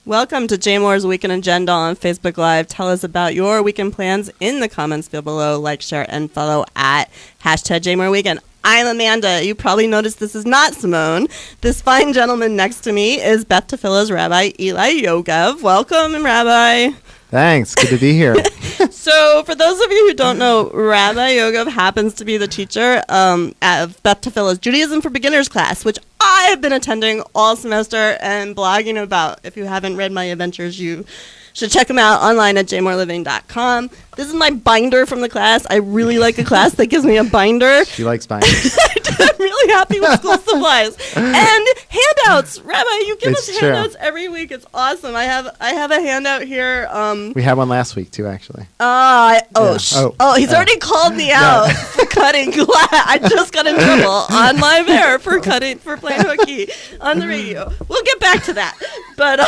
Welcome to Jay Moore's Weekend Agenda on Facebook Live. Tell us about your weekend plans in the comments field below. Like, share, and follow at hashtag JayMooreWeekend. I'm Amanda. You probably noticed this is not Simone. This fine gentleman next to me is Beth Tfiloh's Rabbi Eli Yoggev. Welcome, Rabbi. Thanks. Good to be here. So, for those of you who don't know, Rabbi Yoggev happens to be the teacher at Beth Tfiloh's Judaism for Beginners class, which I have been attending all semester and blogging about. If you haven't read my adventures, you should check them out online at jmooreliving.com. This is my binder from the class. I really like a class that gives me a binder. She likes binders. I'm really happy with school supplies and handouts. Rabbi, you give us handouts every week. It's awesome. I have a handout here. We had one last week too, actually. He's already called me out for cutting glass. I just got in trouble on live air for playing hooky on the radio. We'll get back to that. But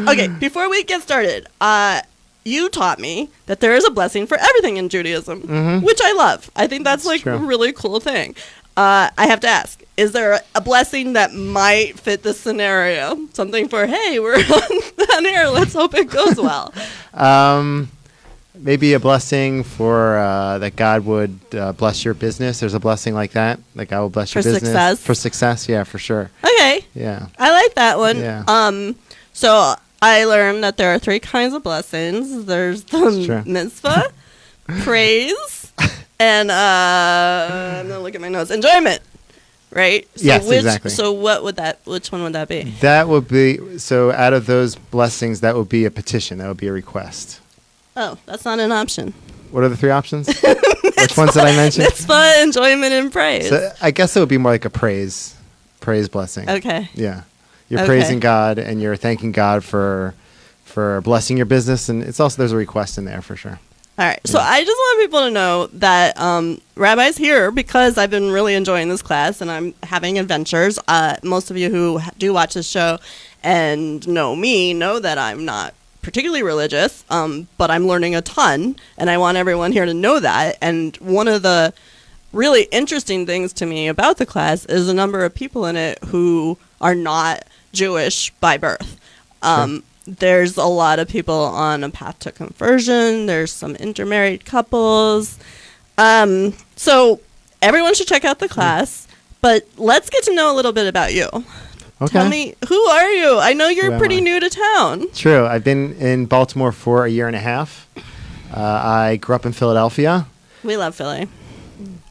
okay, before we get started, you taught me that there is a blessing for everything in Judaism, which I love. I think that's like a really cool thing. I have to ask, is there a blessing that might fit this scenario? Something for, hey, we're on air, let's hope it goes well. Maybe a blessing for that God would bless your business. There's a blessing like that God will bless your business. Success? For success, yeah, for sure. Okay. Yeah. I like that one. Yeah. So I learned that there are three kinds of blessings. There's the mitzvah, praise, and I'm gonna look at my notes. Enjoyment, right? So yes, exactly. So which one would that be? That would be, so out of those blessings, that would be a petition. That would be a request. Oh, that's not an option. What are the three options? Which ones did I mention? Mitzvah, enjoyment, and praise. So I guess it would be more like a praise blessing. Okay. Yeah. You're praising God and you're thanking God for blessing your business, and it's also, there's a request in there for sure. All right. So I just want people to know that Rabbi's here because I've been really enjoying this class and I'm having adventures. Most of you who do watch this show and know me know that I'm not particularly religious, but I'm learning a ton, and I want everyone here to know that. And one of the really interesting things to me about the class is a number of people in it who are not Jewish by birth. There's a lot of people on a path to conversion. There's some intermarried couples. So everyone should check out the class, but let's get to know a little bit about you. Okay. Tell me, who are you? I know you're pretty new to town. True. I've been in Baltimore for a year and a half. I grew up in Philadelphia. We love Philly.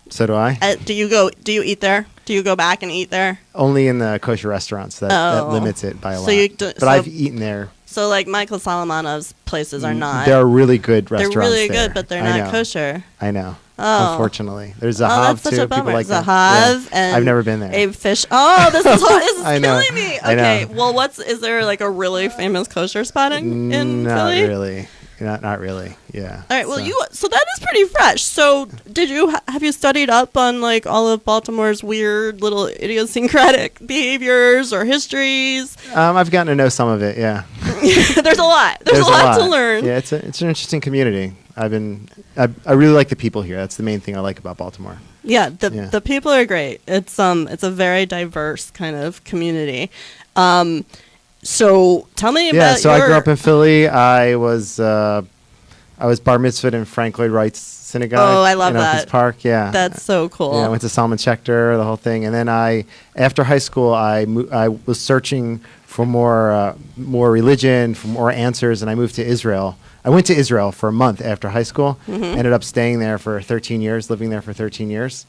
So do I. Do you eat there? Do you go back and eat there? Only in the kosher restaurants. That limits it by a lot. But I've eaten there. So like Michael Solomonov's places are not. They're really good restaurants. They're really there. good, but they're not kosher. I know. Oh. Unfortunately. There's a Zahav too. People like that. Zahav and I've never been there. Abe Fish. Oh, this is killing me. I Okay. know. Well, is there like a really famous kosher spot in Philly? Not really. Not really. Yeah. All right. Well, so that is pretty fresh. So, have you studied up on like all of Baltimore's weird little idiosyncratic behaviors or histories? I've gotten to know some of it. Yeah. There's a lot. There's a lot to learn. Yeah, it's an interesting community. I really like the people here. That's the main thing I like about Baltimore. Yeah, the people are great. It's a very diverse kind of community. So tell me about so I grew up in Philly. I was bar mitzvahed in Frank Lloyd Wright's synagogue. Oh, I love in that. Oakland Park. Yeah, that's so cool. Yeah, I went to Solomon Schechter, the whole thing, and then after high school, I was searching for more religion, for more answers, and I moved to Israel. I went to Israel for a month after high school. Ended up staying there for 13 years, living there for 13 years.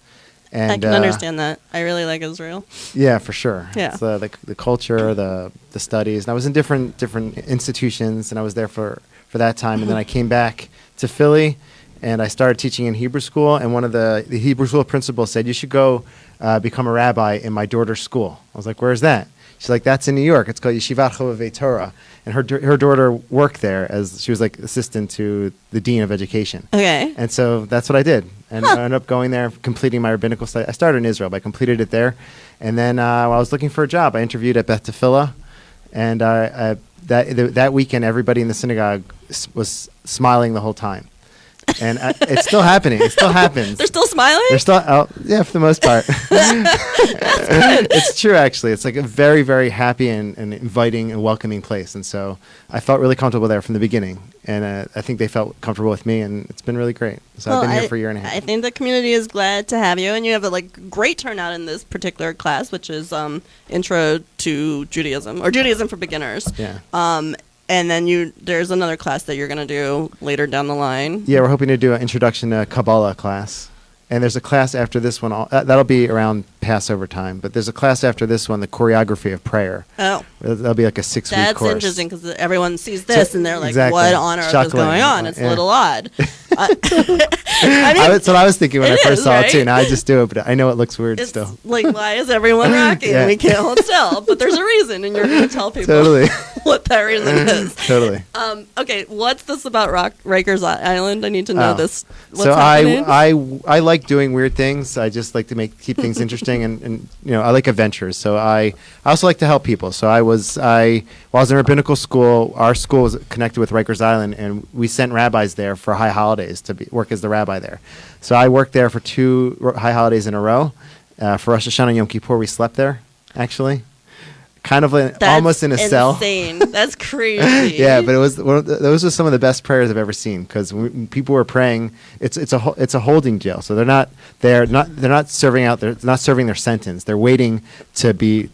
And I can understand that. I really like Israel. Yeah, for sure. Yeah. So the culture, the studies. And I was in different institutions, and I was there for that time. And then I came back to Philly, and I started teaching in Hebrew school. And one of the Hebrew school principals said, you should go become a rabbi in my daughter's school. I was like, where's that? She's like, that's in New York. It's called Yeshivat Chovevei Torah. And her daughter worked there she was like assistant to the dean of education. Okay. And so that's what I did. And I ended up going there, completing my rabbinical study. I started in Israel, but I completed it there. And then while I was looking for a job, I interviewed at Beth Tfiloh. And that weekend, everybody in the synagogue was smiling the whole time. And it's still happening. It still happens. They're still smiling? They're still out. Yeah, for the most part. It's true, actually. It's like a very, very happy and inviting and welcoming place. And so I felt really comfortable there from the beginning. And I think they felt comfortable with me, and it's been really great. So I've been here for a year and a half. I think the community is glad to have you, and you have a great turnout in this particular class, which is Intro to Judaism, or Judaism for Beginners. Yeah. And then there's another class that you're going to do later down the line. Yeah, we're hoping to do an Introduction to Kabbalah class. And there's a class after this one. That'll be around Passover time. But there's a class after this one, the choreography of prayer. Oh. That'll be like a 6-week course. That's interesting because everyone sees this and they're like, what on earth is going on? It's a little odd. That's what I was thinking when I first saw it too. Now I just do it, but I know it looks weird still. Like, why is everyone rocking? Yeah. We can't hold still. But there's a reason, and you're going to tell people what that reason is. Totally. Okay, what's this about Rikers Island? I need to know this. What's so happening? I like doing weird things. I just like to keep things interesting, and I like adventures. So I also like to help people. So while I was in rabbinical school, our school was connected with Rikers Island, and we sent rabbis there for high holidays to work as the rabbi there. So I worked there for 2 high holidays in a row. For Rosh Hashanah and Yom Kippur, we slept there, actually. Kind of almost in a cell. That's insane. That's crazy. Yeah, but those are some of the best prayers I've ever seen, because when people were praying, it's a holding jail. So they're not serving their sentence. They're waiting to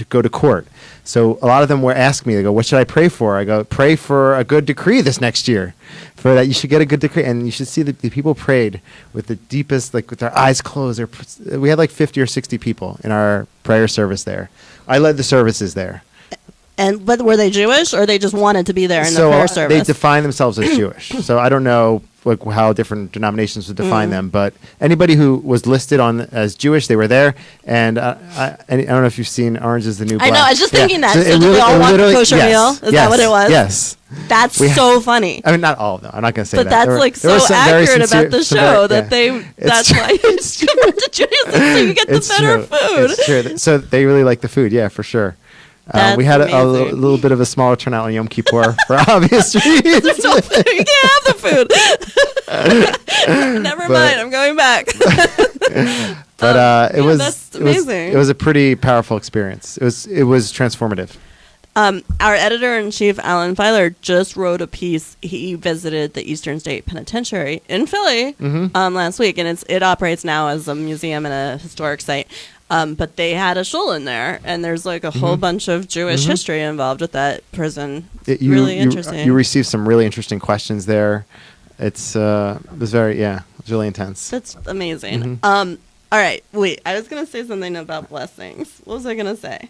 go to court. So a lot of them were asking me, they go, what should I pray for? I go, pray for a good decree this next year, for that you should get a good decree. And you should see the people prayed with the deepest, like with their eyes closed. We had like 50 or 60 people in our prayer service there. I led the services there. But were they Jewish, or they just wanted to be there in the prayer service? They define themselves as Jewish. So I don't know how different denominations would define them, but anybody who was listed as Jewish, they were there. And I don't know if you've seen Orange is the New Black. I know. I was just thinking that. So did they all want a kosher meal? Is that what it was? Yes. That's so funny. I mean, not all of them. I'm not going to say that. But that's so accurate about the show that that's why it's convert to Judaism, so you get the better food. It's true. So they really like the food, yeah, for sure. We had a little bit of a smaller turnout on Yom Kippur for obvious reasons. There's no food. You can't have the food. Never mind. I'm going back. But that's amazing. It was a pretty powerful experience. It was transformative. Our editor-in-chief, Alan Filer, just wrote a piece. He visited the Eastern State Penitentiary in Philly last week, and it operates now as a museum and a historic site. But they had a shul in there, and there's like a whole bunch of Jewish history involved with that prison. Really interesting. You received some really interesting questions there. It was really intense. That's amazing. All right, wait, I was going to say something about blessings. What was I going to say?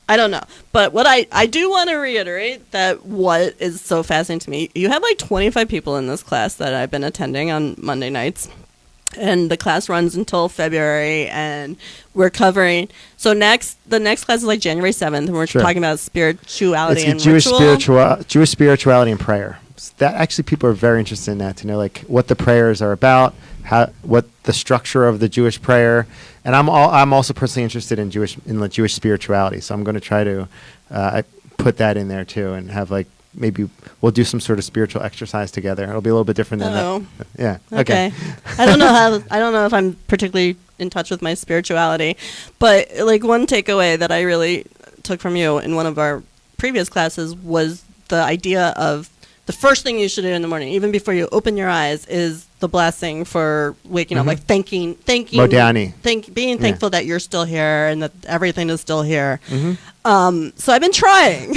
I don't know. But what I do want to reiterate that what is so fascinating to me, you have like 25 people in this class that I've been attending on Monday nights. And the class runs until February, and we're covering. So the next class is like January 7th, and we're talking about spirituality and ritual. Jewish spirituality and prayer. So that actually, people are very interested in that, to know like what the prayers are about, what the structure of the Jewish prayer. And I'm also personally interested in the Jewish spirituality. So I'm going to try to put that in there too, and have like, maybe we'll do some sort of spiritual exercise together. It'll be a little bit different than that. Yeah. Okay. I don't know if I'm particularly in touch with my spirituality, but like one takeaway that I really took from you in one of our previous classes was the idea of the first thing you should do in the morning, even before you open your eyes, is the blessing for waking up, like thanking, Modani. Being thankful that you're still here and that everything is still here. So I've been trying.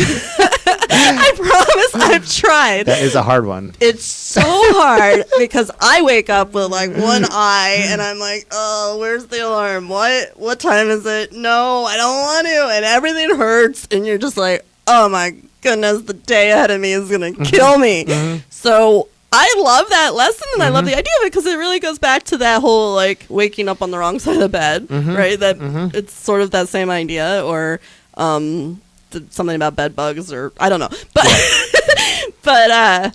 I promise I've tried. That is a hard one. It's so hard because I wake up with like one eye and I'm like, oh, where's the alarm? What time is it? No, I don't want to. And everything hurts and you're just like, oh my goodness, the day ahead of me is going to kill me. So I love that lesson, and I love the idea of it because it really goes back to that whole like waking up on the wrong side of the bed, right? That it's sort of that same idea, or something about bed bugs, or I don't know, but but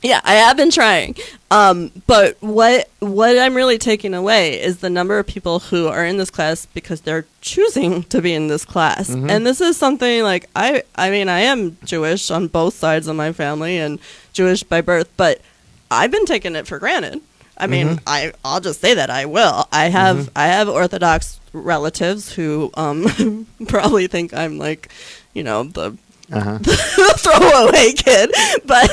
yeah, I have been trying. But what I'm really taking away is the number of people who are in this class because they're choosing to be in this class. And this is something like, I mean, I am Jewish on both sides of my family and Jewish by birth, but I've been taking it for granted. I mean, I'll just say that I will. I have Orthodox relatives who probably think I'm like, the throwaway kid, but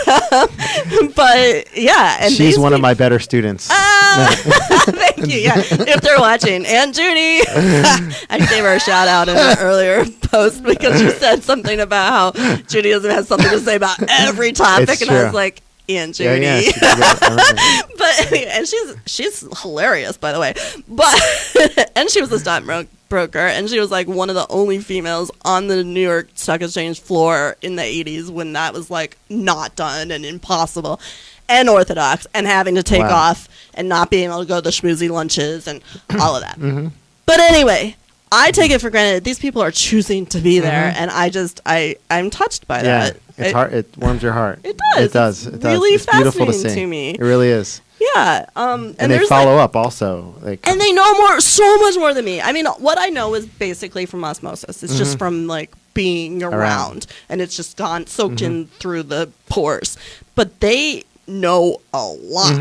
yeah, and she's one of my better students. Thank you. Yeah, if they're watching, Aunt Judy, I gave her a shout out in an earlier post because she said something about how Judaism has something to say about every topic, It's and true. I was like, Aunt Judy. Yeah. But anyway, and she's hilarious, by the way. But and she was a stockbroker, and she was like one of the only females on the New York Stock Exchange floor in the 80s when that was like not done and impossible, and Orthodox, and having to take off and not being able to go to the schmoozy lunches and all of that. But anyway, I take it for granted these people are choosing to be there, and I'm touched by that. It's hard. It warms your heart. It does. It does. It's It does. really It's beautiful to fascinating see. to me. It really is. Yeah. And they follow up also. And they know so much more than me. I mean, what I know is basically from osmosis. It's just from like being around, and it's just soaked in through the pores. But they know a lot.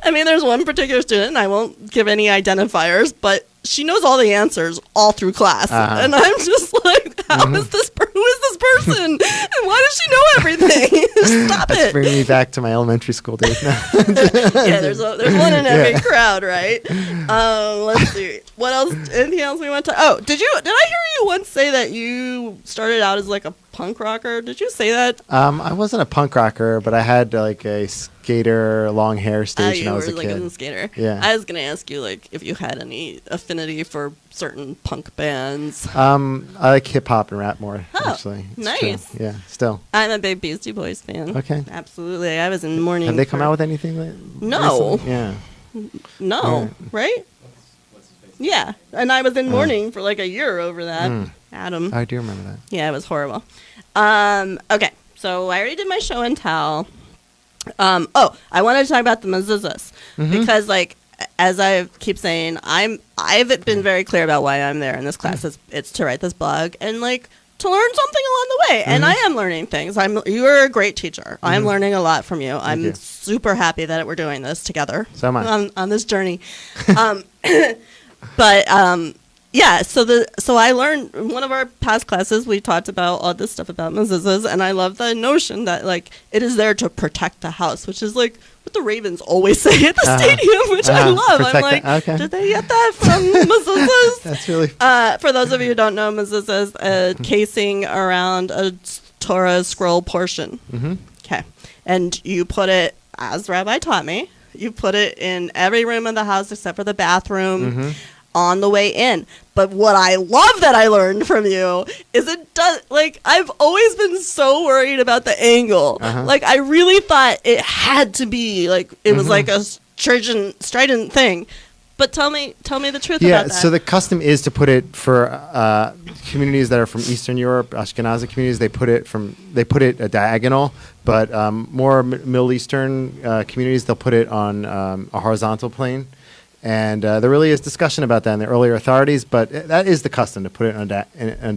I mean, there's one particular student, and I won't give any identifiers, but she knows all the answers all through class. And I'm just like, who is this person? And why does she know everything? Stop That's it. bringing me back to my elementary school days now. Yeah, there's one in every crowd, right? Let's see. What else? Anything else we want to? Oh, did I hear you once say that you started out as like a punk rocker? Did you say that? I wasn't a punk rocker, but I had like a skater, long hair stage when I was a like kid. a skater. Yeah. I was gonna ask you like if you had any affinity for certain punk bands. I like hip hop and rap more. Oh, actually, It's nice. true. Yeah, still. I'm a big Beastie Boys fan. Okay. Absolutely. I was in mourning. Have they come out with anything? No. Recently? Yeah. No, right? Yeah, and I was in mourning for like a year over that. Mm. Adam. I do remember that. Yeah, it was horrible. Okay, so I already did my show and tell. I wanted to talk about the mezuzahs because, like, as I keep saying, I've been very clear about why I'm there in this class. It's to write this blog and like to learn something along the way, and I am learning things. You are a great teacher. I'm learning a lot from you. I'm you. super happy that we're doing this together. So am I. On this journey. But yeah, so I learned in one of our past classes we talked about all this stuff about mezuzahs, and I love the notion that like it is there to protect the house, which is like what the Ravens always say at the stadium, which I love. I'm like, did they get that from mezuzahs? That's really. For those of you who don't know, mezuzahs a casing around a Torah scroll portion. Okay, and you put it, as Rabbi taught me, you put it in every room in the house except for the bathroom on the way in. But what I love that I learned from you is it does, like, I've always been so worried about the angle. Like, I really thought it had to be, like, it was like a strident thing. But tell me the truth about that. Yeah, so the custom is to put it for communities that are from Eastern Europe, Ashkenazi communities. They put it a diagonal, but more Middle Eastern communities, they'll put it on a horizontal plane. And there really is discussion about that in the earlier authorities, but that is the custom, to put it in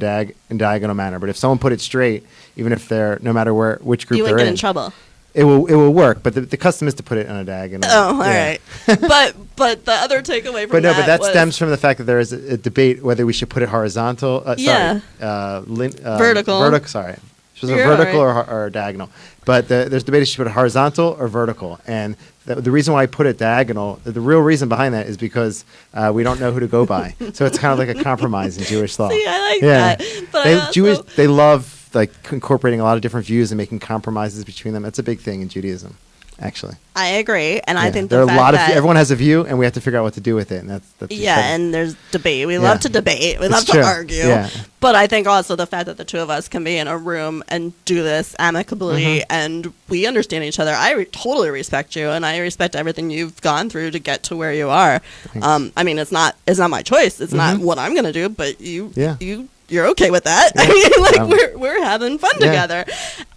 a diagonal manner. But if someone put it straight, even if they're, no matter which group you they're wouldn't get in in trouble. It will work, but the custom is to put it on a diagonal. Oh, all right. But the other takeaway from But that was, stems from the fact that there is a debate whether we should put it horizontal. Vertical. Vertical. Sorry, should it You're vertical right. or diagonal? But there's debate if you should put it horizontal or vertical. And the reason why I put it diagonal, the real reason behind that is because we don't know who to go by. So it's kind of like a compromise in Jewish law. See, I like that. But they love like incorporating a lot of different views and making compromises between them. That's a big thing in Judaism, actually. I agree, and I think there are a lot of that everyone has a view, and we have to figure out what to do with it. And that's and there's debate. We love to debate. We love true. to argue. Yeah. But I think also the fact that the two of us can be in a room and do this amicably, and we understand each other. I totally respect you, and I respect everything you've gone through to get to where you are. I mean, it's not my choice. It's not what I'm going to do, but you're okay with that. I mean, like we're having fun together.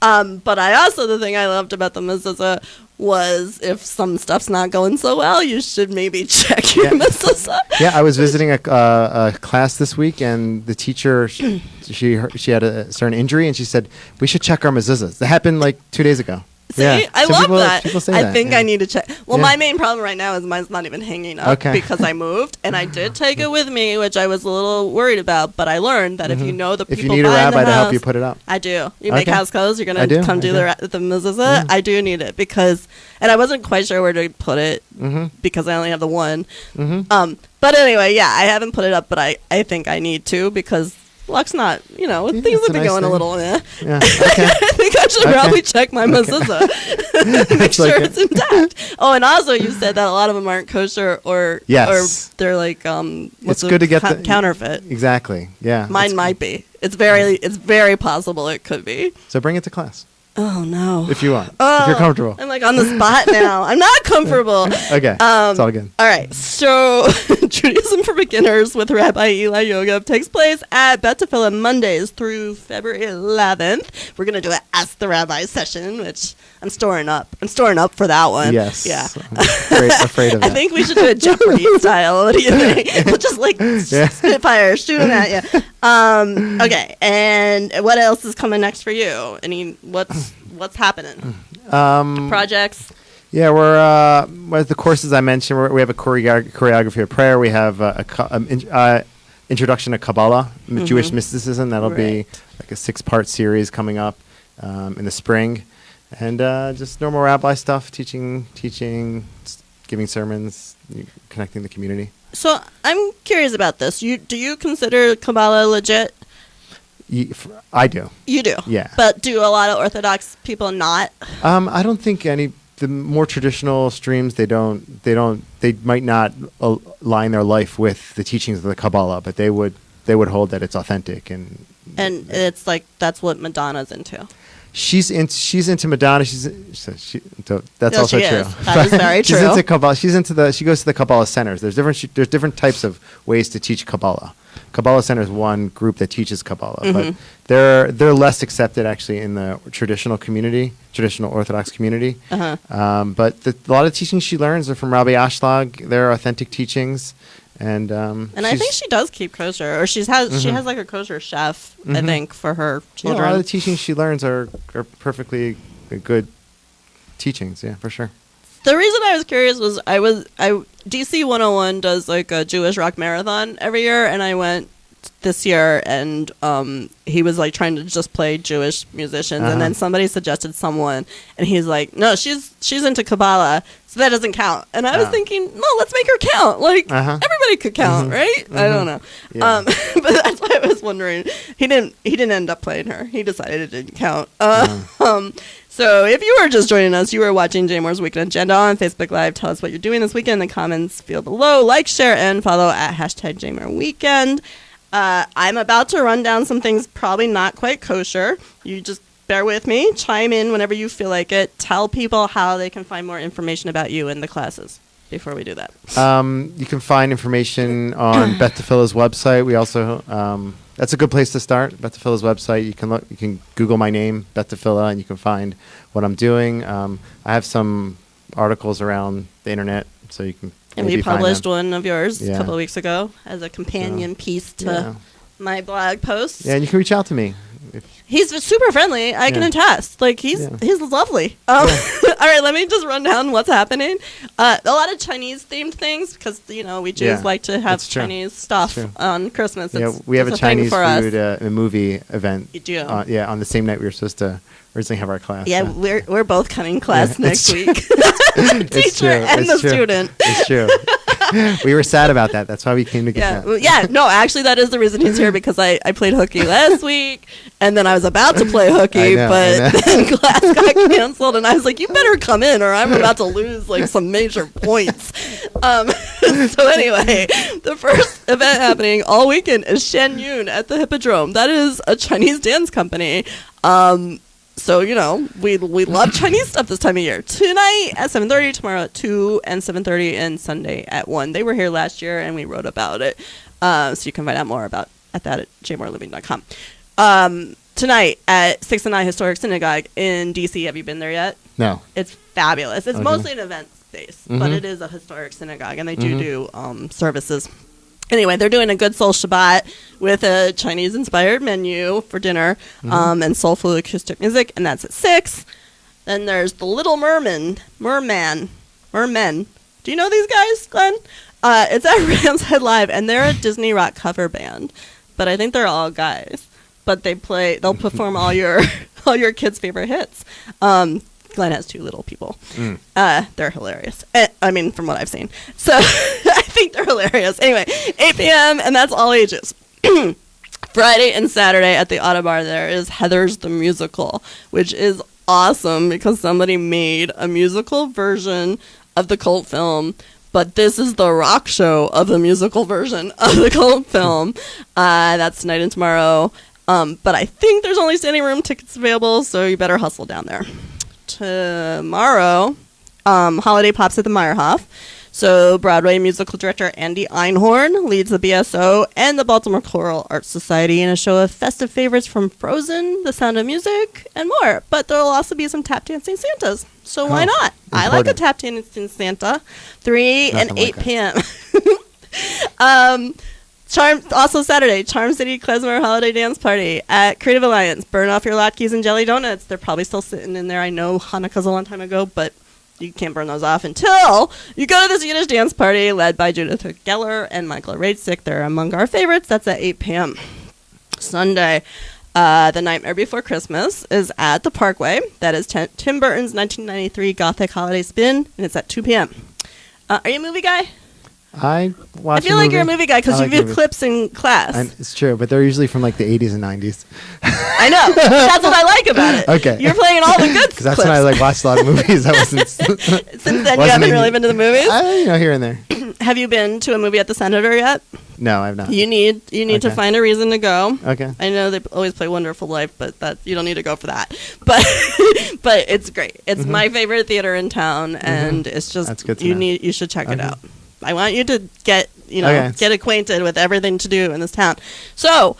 But the thing I loved about the mezuzah was if some stuff's not going so well, you should maybe check your mezuzah. Yeah, I was visiting a class this week, and the teacher she had a certain injury, and she said we should check our mezuzahs. That happened like 2 days ago. See, Yeah. I So love people- that. people say I that, think yeah. I need to check. Well, Yeah. my main problem right now is mine's not even hanging up Okay. because I moved, and I did take it with me, which I was a little worried about. But I learned that if you know the people If you need a buying the rabbi to help house- you put it up. I do. You make Okay. house calls. You're I gonna do, come I do do. the mezuzah. I do need it because, and I wasn't quite sure where to put it because I only have the one. But anyway, yeah, I haven't put it up, but I think I need to because luck's not. You know, things it's have a been nice going a thing. little. Eh. Yeah. Okay. I think I should probably check my mezuzah, make sure it's intact. Oh, and also you said that a lot of them aren't kosher or Yes. or they're like what's It's good to get the counterfeit. Exactly. Yeah. Mine might be. It's very possible it could be. So bring it to class Oh no. if you want. Oh, if you're comfortable. I'm like on the spot now. I'm not comfortable. Okay. It's all good. All right. So Judaism for Beginners with Rabbi Eli Yoggev takes place at Beth Tfiloh Mondays through February 11th. We're going to do an Ask the Rabbi session, which I'm storing up. I'm storing up for that one. Yes. Yeah. I'm afraid of that. I think we should do a Jeopardy style. What do you think? We'll just like spitfire, shoot them at you. Okay. And what else is coming next for you? What's happening? Projects. Yeah, we're with the courses I mentioned. We have a choreography of prayer. We have introduction to Kabbalah, Jewish mysticism. That'll be like a 6-part series coming up in the spring, and just normal rabbi stuff, teaching, giving sermons, connecting the community. So I'm curious about this. Do you consider Kabbalah legit? I do. You do. Yeah. But do a lot of Orthodox people not? I don't think the more traditional streams they might not align their life with the teachings of the Kabbalah, but they would hold that it's authentic and it's like that's what Madonna's into. She's into Madonna. That's also she true. is. That is very She's true. into Kabbalah. She goes to the Kabbalah centers. There's different types of ways to teach Kabbalah. Kabbalah Center is one group that teaches Kabbalah, but they're less accepted actually in the traditional Orthodox community. But a lot of teachings she learns are from Rabbi Ashlag. They're authentic teachings, and I think she does keep kosher, or she has like a kosher chef. I think for her children. Yeah, a lot of the teachings she learns are perfectly good teachings. Yeah, for sure. The reason I was curious was DC 101 does like a Jewish rock marathon every year, and I went this year, and he was like trying to just play Jewish musicians, and then somebody suggested someone, and he's like, no, she's into Kabbalah, so that doesn't count. And I was thinking, no, let's make her count. Like everybody could count, right? I don't know, Yeah. but that's why I was wondering. He didn't end up playing her. He decided it didn't count. So if you were just joining us, you were watching JMOR's Weekend Agenda on Facebook Live. Tell us what you're doing this weekend in the comments field below. Like, share, and follow at #JMORWeekend. I'm about to run down some things probably not quite kosher. You just bear with me. Chime in whenever you feel like it. Tell people how they can find more information about you in the classes before we do that. You can find information on Beth Tfiloh's website. We also that's a good place to start. Beth Tfiloh's website. You can Google my name, Beth Tfiloh, and you can find what I'm doing. I have some articles around the internet, so you can. And we published one of yours a Yeah. couple of weeks ago as a companion piece to my blog posts. Yeah, and you can reach out to me. He's super friendly. I can attest. Like he's lovely. All right, let me just run down what's happening. A lot of Chinese themed things because we Jews like to have it's true. Chinese stuff on Christmas. Yeah, It's, we have a it's thing Chinese for us. food movie event. You do. On the same night we were supposed to originally have our class. Yeah, we're both cutting class next week. It's Teacher true. and It's the true. student. It's true. We were sad about that. That's why we came to get Yeah, that. well, yeah. No, actually, that is the reason he's here because I played hooky last week, and then I was about to play hooky, I know. but then class got canceled, and I was like, "You better come in, or I'm about to lose like some major points." So anyway, the first event happening all weekend is Shen Yun at the Hippodrome. That is a Chinese dance company. So, we love Chinese stuff this time of year. Tonight at 7:30, tomorrow at 2, and 7:30, and Sunday at 1. They were here last year, and we wrote about it. So you can find out more at that at jmoreliving.com. Tonight at 6 and 9 Historic Synagogue in D.C. Have you been there yet? No. It's fabulous. It's Okay. mostly an event space, but it is a historic synagogue, and they do services. Anyway, they're doing a good soul Shabbat with a Chinese-inspired menu for dinner and soulful acoustic music, and that's at 6. Then there's the Little Mermen. Do you know these guys, Glenn? It's at Rams Head Live, and they're a Disney Rock cover band. But I think they're all guys. But they'll perform all your kids' favorite hits. Glenn has 2 little people. They're hilarious. I mean, from what I've seen. So I think they're hilarious. Anyway, 8 p.m., and that's all ages. Friday and Saturday at the Autobar there is Heathers the Musical, which is awesome because somebody made a musical version of the cult film, but this is the rock show of the musical version of the cult film. That's tonight and tomorrow. But I think there's only standing room tickets available, so you better hustle down there. Tomorrow, Holiday Pops at the Meyerhoff. So Broadway musical director Andy Einhorn leads the BSO and the Baltimore Choral Arts Society in a show of festive favorites from Frozen, The Sound of Music, and more. But there will also be some tap dancing Santas. So why not? Important. I like a tap dancing Santa. 3 and 8 p.m. Also Saturday, Charm City Klezmer Holiday Dance Party at Creative Alliance. Burn off your latkes and jelly donuts. They're probably still sitting in there. I know Hanukkah's a long time ago, but you can't burn those off until you go to this Yiddish dance party led by Judith Geller and Michael Radesick. They're among our favorites. That's at 8 p.m. Sunday, The Nightmare Before Christmas is at the Parkway. That is Tim Burton's 1993 Gothic Holiday Spin, and it's at 2 p.m. Are you a movie guy? I feel like you're a movie guy because you view clips in class. It's true, but they're usually from like the 80s and 90s. I know. That's what I like about it. Okay. You're playing all the good clips. Because that's when I watched a lot of movies. I wasn't. Since then, you haven't really been to the movies? Here and there. Have you been to a movie at the Senator yet? No, I've not. You need to find a reason to go. Okay. I know they always play Wonderful Life, but that you don't need to go for that. But but it's great. It's my favorite theater in town, and it's just that's good to know. You should check it out. I want you to get acquainted with everything to do in this town. So,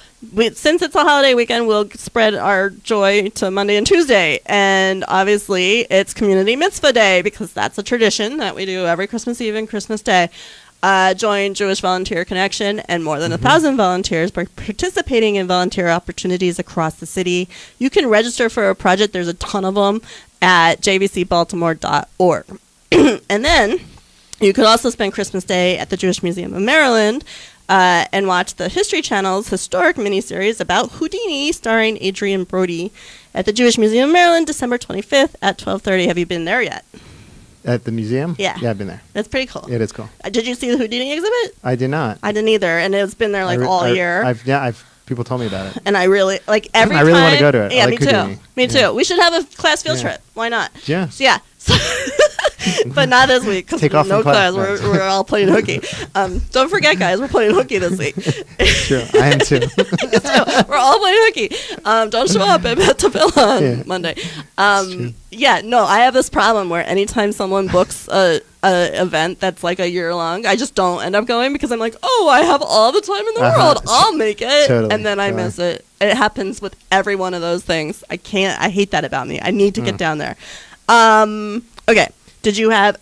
since it's a holiday weekend, we'll spread our joy to Monday and Tuesday. And obviously, it's Community Mitzvah Day because that's a tradition that we do every Christmas Eve and Christmas Day. Join Jewish Volunteer Connection and more than 1,000 volunteers by participating in volunteer opportunities across the city. You can register for a project. There's a ton of them at jvcbaltimore.org. And then you could also spend Christmas Day at the Jewish Museum of Maryland and watch the History Channel's historic miniseries about Houdini starring Adrian Brody at the Jewish Museum of Maryland, December 25th at 12:30. Have you been there yet? At the museum? Yeah. Yeah, I've been there. That's pretty cool. It is cool. Did you see the Houdini exhibit? I did not. I didn't either, and it's been there all year. People told me about it. And I really, every time. I really want to go to it. Yeah, me too. Me too. Yeah. We should have a class field trip. Why not? Yeah. Yeah. But not this week because no class. We're all playing hooky. Don't forget, guys, we're playing hooky this week. True. I am too. We're all playing hooky. Don't show up at Beth Tfiloh on Monday. Yeah, no, I have this problem where anytime someone books a event that's like a year long, I just don't end up going because I'm like, oh, I have all the time in the world. I'll make it. Totally. And then I miss it. It happens with every one of those things. I hate that about me. I need to get down there. Okay. Did you have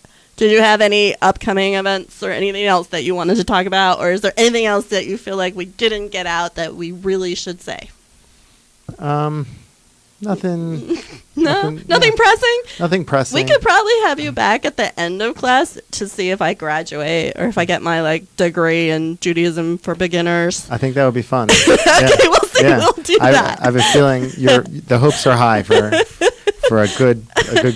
any upcoming events or anything else that you wanted to talk about, or is there anything else that you feel like we didn't get out that we really should say? Nothing. Nothing pressing? Nothing pressing. We could probably have you back at the end of class to see if I graduate or if I get my degree in Judaism for beginners. I think that would be fun. Okay, we'll see. Yeah. We'll do that. I have a feeling the hopes are high for a good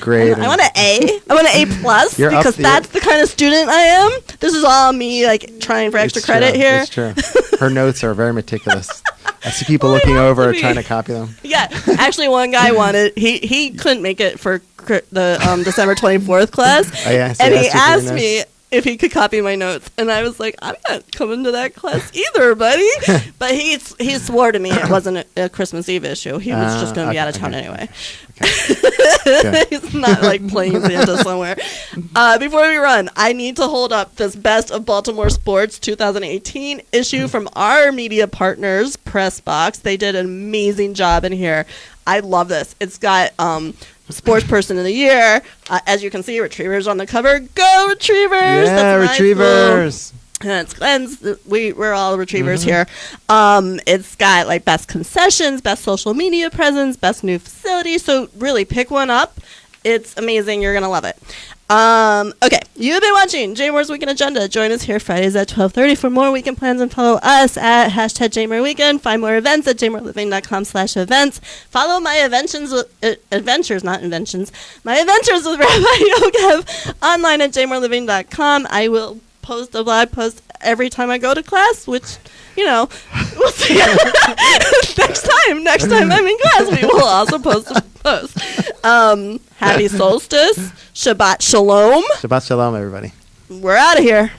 grade. I want an A. I want an A plus because that's the kind of student I am. This is all me trying for extra credit here. It's true. Her notes are very meticulous. I see people looking over trying to copy them. Yeah, actually, one guy wanted. He couldn't make it for the December 24th class, and he asked me if he could copy my notes, and I was like, I'm not coming to that class either, buddy. But he swore to me it wasn't a Christmas Eve issue. He was just going to be out of town anyway. Okay. He's not playing Santa somewhere. Before we run, I need to hold up this Best of Baltimore Sports 2018 issue from our media partners, Press Box. They did an amazing job in here. I love this. It's got Sports Person of the Year. As you can see, Retrievers on the cover. Go Retrievers! Yeah, that's Retrievers! And it's Glenn's. We're all Retrievers here. It's got Best Concessions, Best Social Media Presence, Best New Facility. So really pick one up It's amazing. You're going to love it. Okay, you've been watching JMOR's Weekend Agenda. Join us here Fridays at 12:30 for more weekend plans, and follow us at #JMORWeekend. Find more events at jmorliving.com/events. Follow my adventures, not inventions, my adventures with Rabbi Yoggev online at jmorliving.com. I will post a blog post every time I go to class, which, we'll see. Next time I'm in class, we will also post a post. Happy solstice. Shabbat shalom. Shabbat shalom, everybody. We're out of here.